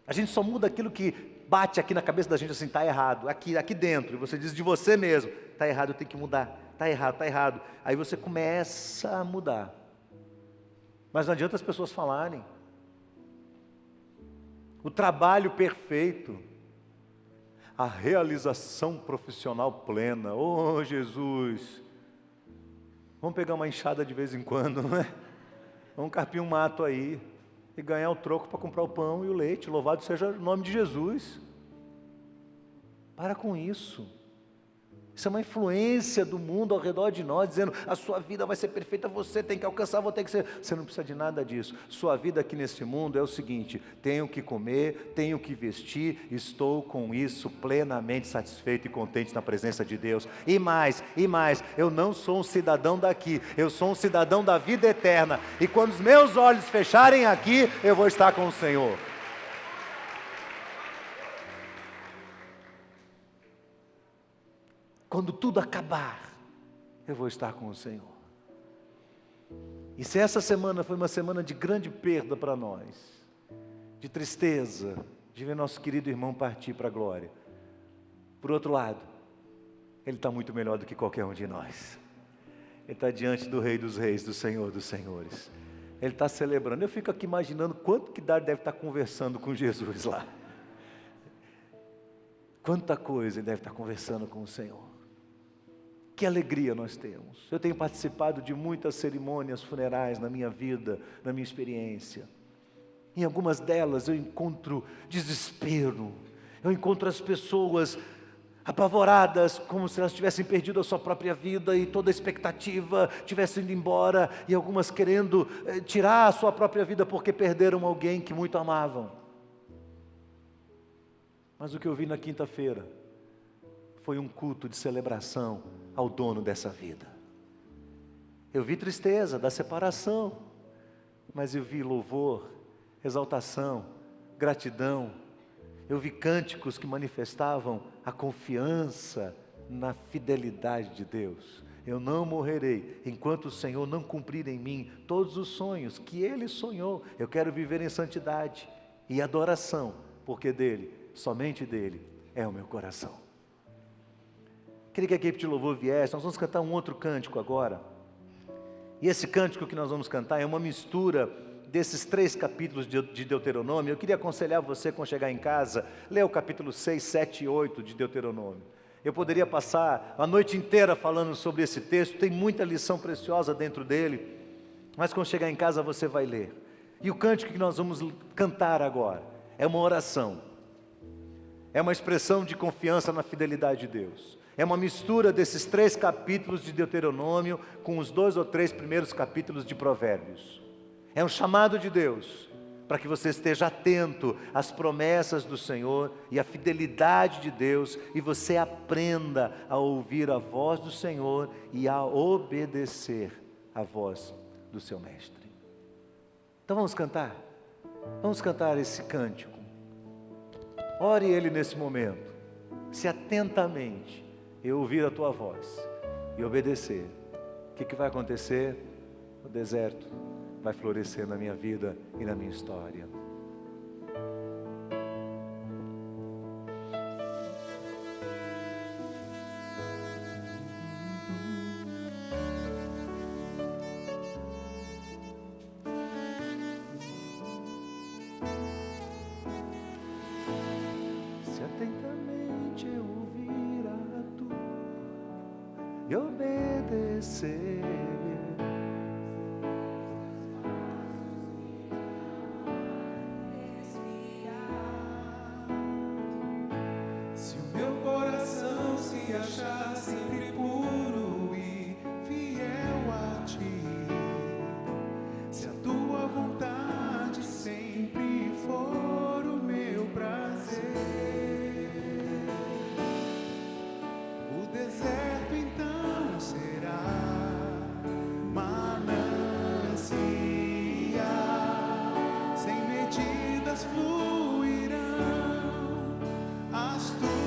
A gente só muda aquilo que bate aqui na cabeça da gente assim, está errado, aqui dentro, e você diz de você mesmo, está errado, eu tenho que mudar, está errado. Aí você começa a mudar. Mas não adianta as pessoas falarem. O trabalho perfeito, a realização profissional plena, oh Jesus, vamos pegar uma enxada de vez em quando, não é? Vamos carpir um mato aí e ganhar o troco para comprar o pão e o leite, louvado seja o nome de Jesus. Para com isso. Isso é uma influência do mundo ao redor de nós, dizendo, a sua vida vai ser perfeita, você tem que alcançar, vou ter que ser. Você não precisa de nada disso. Sua vida aqui nesse mundo é o seguinte: tenho que comer, tenho que vestir, estou com isso plenamente satisfeito e contente na presença de Deus. E mais, eu não sou um cidadão daqui, eu sou um cidadão da vida eterna. E quando os meus olhos fecharem aqui, eu vou estar com o Senhor. Quando tudo acabar, eu vou estar com o Senhor. E se essa semana foi uma semana de grande perda para nós, de tristeza, de ver nosso querido irmão partir para a glória, por outro lado, ele está muito melhor do que qualquer um de nós. Ele está diante do Rei dos Reis, do Senhor dos Senhores. Ele está celebrando. Eu fico aqui imaginando quanto que deve estar conversando com Jesus lá. Quanta coisa ele deve estar conversando com o Senhor. Que alegria nós temos. Eu tenho participado de muitas cerimônias funerais na minha vida, na minha experiência. Em algumas delas eu encontro desespero. Eu encontro as pessoas apavoradas, como se elas tivessem perdido a sua própria vida e toda a expectativa tivesse ido embora, e algumas querendo tirar a sua própria vida porque perderam alguém que muito amavam. Mas o que eu vi na quinta-feira foi um culto de celebração ao dono dessa vida. Eu vi tristeza da separação, mas eu vi louvor, exaltação, gratidão. Eu vi cânticos que manifestavam a confiança na fidelidade de Deus. Eu não morrerei enquanto o Senhor não cumprir em mim todos os sonhos que Ele sonhou. Eu quero viver em santidade e adoração, porque dEle, somente dEle, é o meu coração. Queria que a equipe de louvor viesse. Nós vamos cantar um outro cântico agora. E esse cântico que nós vamos cantar é uma mistura desses 3 capítulos de Deuteronômio. Eu queria aconselhar você, quando chegar em casa, ler o capítulo 6, 7 e 8 de Deuteronômio. Eu poderia passar a noite inteira falando sobre esse texto, tem muita lição preciosa dentro dele, mas quando chegar em casa você vai ler. E o cântico que nós vamos cantar agora é uma oração. É uma expressão de confiança na fidelidade de Deus. É uma mistura desses 3 capítulos de Deuteronômio com os 2 ou 3 primeiros capítulos de Provérbios. É um chamado de Deus para que você esteja atento às promessas do Senhor e à fidelidade de Deus, e você aprenda a ouvir a voz do Senhor e a obedecer a voz do seu Mestre. Então vamos cantar? Vamos cantar esse cântico. Ore ele nesse momento. Se atentamente eu ouvir a tua voz e obedecer, o que vai acontecer? O deserto vai florescer na minha vida e na minha história. Se atentamente eu ouvir a tua e obedecer, achar sempre puro e fiel a ti, se a tua vontade sempre for o meu prazer, o deserto então será manancial, sem medidas fluirão as tuas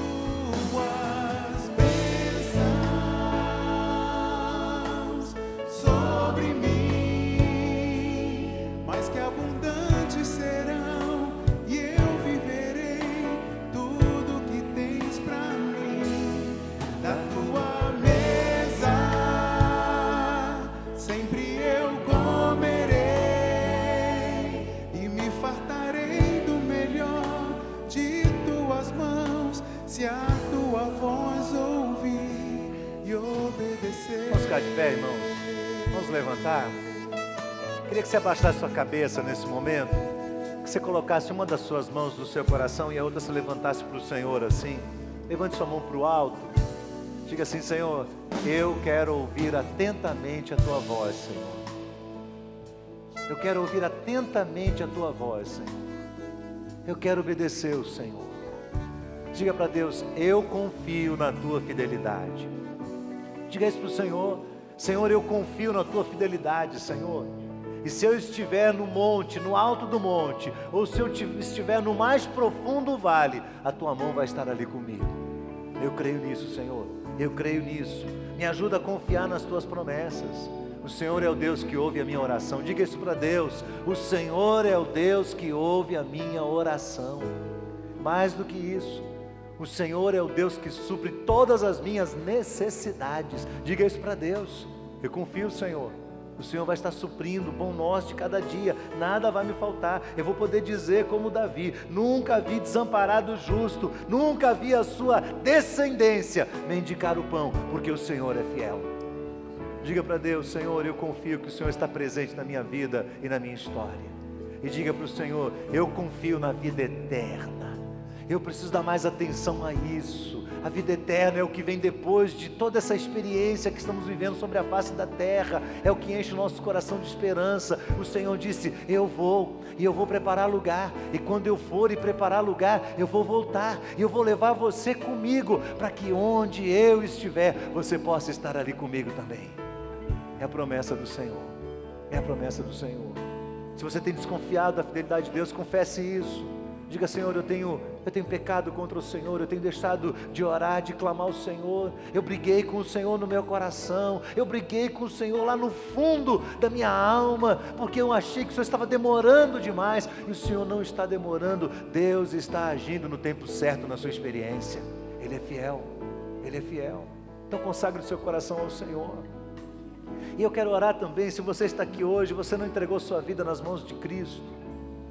se a tua voz ouvir e obedecer. Vamos ficar de pé, irmãos? Vamos levantar? Queria que você abaixasse sua cabeça nesse momento, que você colocasse uma das suas mãos no seu coração e a outra se levantasse para o Senhor assim. Levante sua mão para o alto. Diga assim: Senhor, eu quero ouvir atentamente a tua voz, Senhor. Eu quero ouvir atentamente a tua voz, Senhor. Eu quero obedecer o Senhor. Diga para Deus: eu confio na tua fidelidade. Diga isso para o Senhor: Senhor, eu confio na tua fidelidade, Senhor. E se eu estiver no monte, no alto do monte, ou se eu estiver no mais profundo vale, a tua mão vai estar ali comigo. Eu creio nisso, Senhor. Eu creio nisso. Me ajuda a confiar nas tuas promessas. O Senhor é o Deus que ouve a minha oração. Diga isso para Deus: o Senhor é o Deus que ouve a minha oração. Mais do que isso, o Senhor é o Deus que supre todas as minhas necessidades. Diga isso para Deus: eu confio, Senhor. O Senhor vai estar suprindo o pão nosso de cada dia, nada vai me faltar. Eu vou poder dizer como Davi: nunca vi desamparado o justo, nunca vi a sua descendência mendigar o pão, porque o Senhor é fiel. Diga para Deus: Senhor, eu confio que o Senhor está presente na minha vida e na minha história. E diga para o Senhor: eu confio na vida eterna. Eu preciso dar mais atenção a isso. A vida eterna é o que vem depois de toda essa experiência que estamos vivendo sobre a face da terra. É o que enche o nosso coração de esperança. O Senhor disse: eu vou, e eu vou preparar lugar. E quando eu for e preparar lugar, eu vou voltar. E eu vou levar você comigo, para que onde eu estiver, você possa estar ali comigo também. É a promessa do Senhor. É a promessa do Senhor. Se você tem desconfiado da fidelidade de Deus, confesse isso. Diga: Senhor, eu tenho pecado contra o Senhor, eu tenho deixado de orar, de clamar ao Senhor, eu briguei com o Senhor no meu coração, eu briguei com o Senhor lá no fundo da minha alma, porque eu achei que o Senhor estava demorando demais, e o Senhor não está demorando. Deus está agindo no tempo certo na sua experiência. Ele é fiel, Ele é fiel. Então consagre o seu coração ao Senhor. E eu quero orar também. Se você está aqui hoje, você não entregou sua vida nas mãos de Cristo,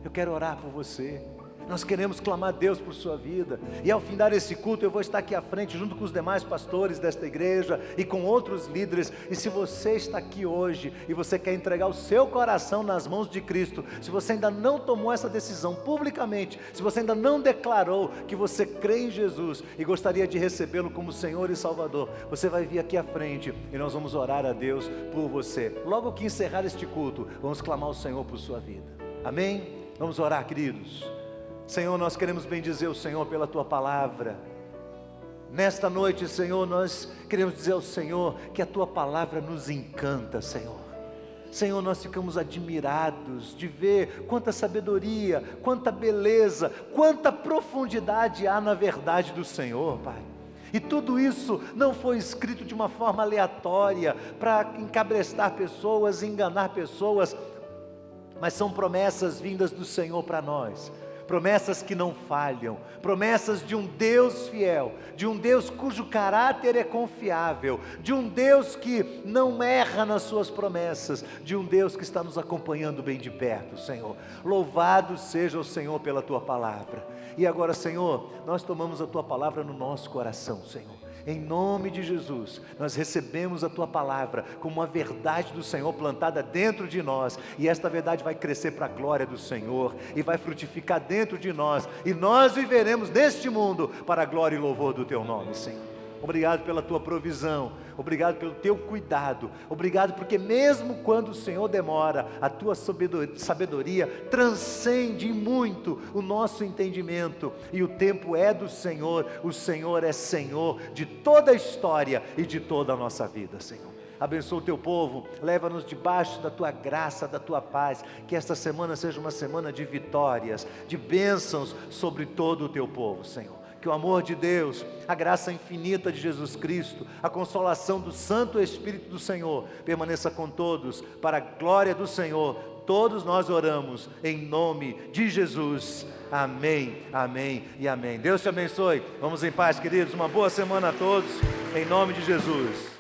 eu quero orar por você. Nós queremos clamar a Deus por sua vida. E ao findar esse culto eu vou estar aqui à frente junto com os demais pastores desta igreja e com outros líderes. E se você está aqui hoje e você quer entregar o seu coração nas mãos de Cristo, se você ainda não tomou essa decisão publicamente, se você ainda não declarou que você crê em Jesus e gostaria de recebê-lo como Senhor e Salvador, você vai vir aqui à frente e nós vamos orar a Deus por você. Logo que encerrar este culto, vamos clamar ao Senhor por sua vida. Amém? Vamos orar, queridos. Senhor, nós queremos bendizer o Senhor pela Tua palavra. Nesta noite, Senhor, nós queremos dizer ao Senhor que a Tua palavra nos encanta, Senhor. Senhor, nós ficamos admirados de ver quanta sabedoria, quanta beleza, quanta profundidade há na verdade do Senhor, Pai. E tudo isso não foi escrito de uma forma aleatória, para encabrestar pessoas, enganar pessoas, mas são promessas vindas do Senhor para nós. Promessas que não falham, promessas de um Deus fiel, de um Deus cujo caráter é confiável, de um Deus que não erra nas suas promessas, de um Deus que está nos acompanhando bem de perto, Senhor. Louvado seja o Senhor pela Tua palavra. E agora, Senhor, nós tomamos a Tua palavra no nosso coração, Senhor. Em nome de Jesus, nós recebemos a Tua palavra como uma verdade do Senhor plantada dentro de nós, e esta verdade vai crescer para a glória do Senhor, e vai frutificar dentro de nós, e nós viveremos neste mundo para a glória e louvor do Teu nome, Senhor. Obrigado pela Tua provisão, obrigado pelo Teu cuidado, obrigado porque mesmo quando o Senhor demora, a Tua sabedoria transcende muito o nosso entendimento, e o tempo é do Senhor, o Senhor é Senhor de toda a história e de toda a nossa vida, Senhor. Abençoa o Teu povo, leva-nos debaixo da Tua graça, da Tua paz, que esta semana seja uma semana de vitórias, de bênçãos sobre todo o Teu povo, Senhor. Que o amor de Deus, a graça infinita de Jesus Cristo, a consolação do Santo Espírito do Senhor, permaneça com todos, para a glória do Senhor. Todos nós oramos em nome de Jesus. Amém, amém e amém. Deus te abençoe. Vamos em paz, queridos. Uma boa semana a todos, em nome de Jesus.